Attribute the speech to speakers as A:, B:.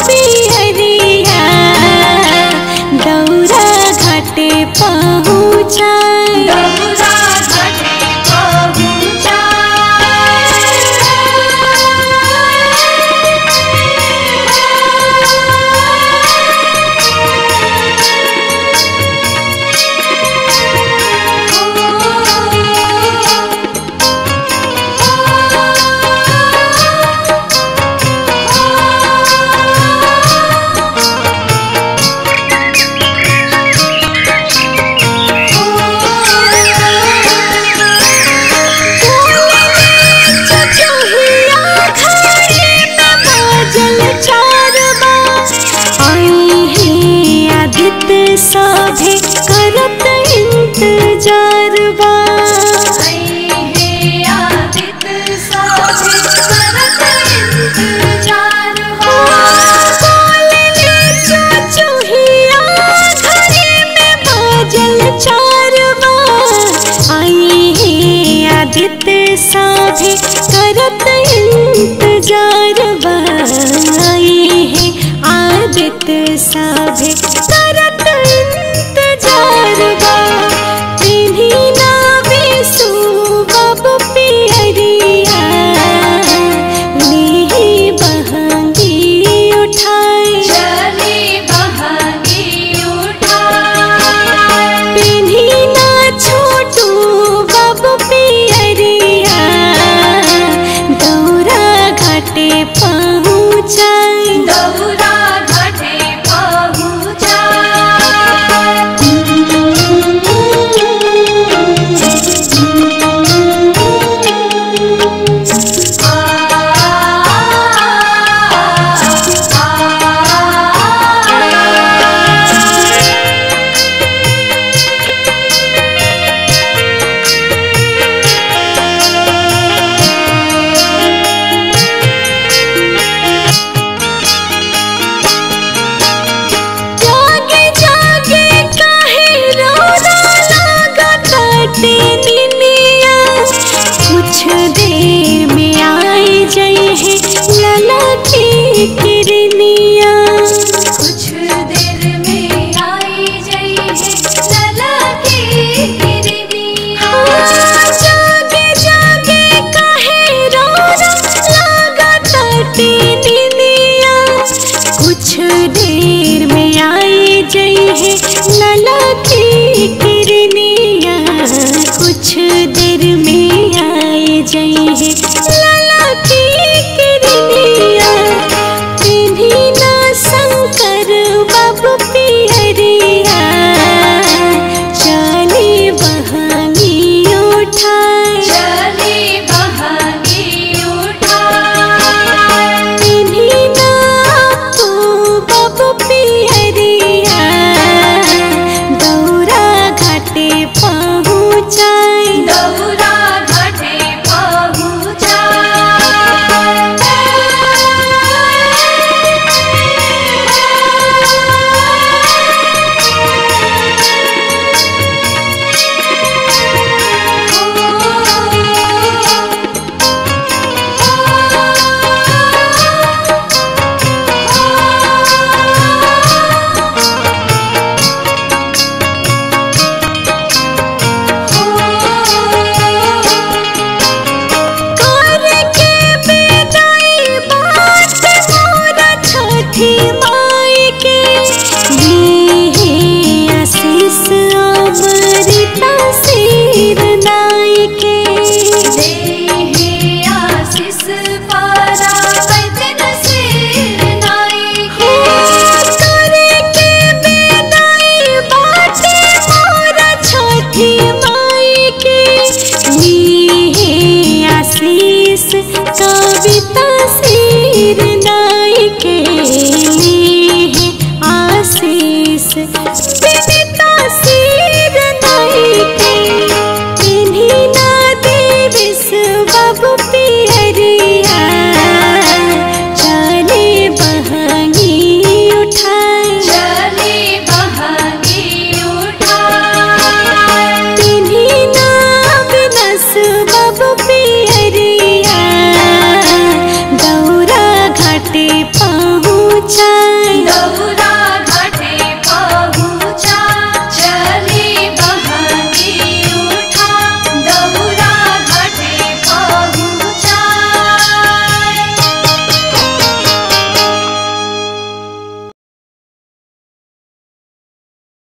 A: पियरिया दौरा घाटे पहुँचाए।
B: दौरा घाटे सभे करत इंतजार बा। आदित सभे करत इंतजार बा।
A: बोलले चुचुहिया घरे में बाजल 4 बा। आई है आदित सभे करत इंतजार बा। आई है आदित सभे करत इंतजार बा। पिन्ही ना बेसु बाबू पियरिया ली बहंगी उठाए।
B: चली बहंगी उठाए।
A: पिन्ही ना छोटू बाबू पियरिया दौरा घाटे पहुँचाए।
B: दौरा घाटे
A: जागे जागे काहे रोना लागताटे निनिया। कुछ देर में आई जई है लला की किरनिया।
B: कुछ देर में आई जई है लला की किरनिया।
A: जागे जागे काहे रोना लागताटे निनिया। कुछ देर में आई जई है लला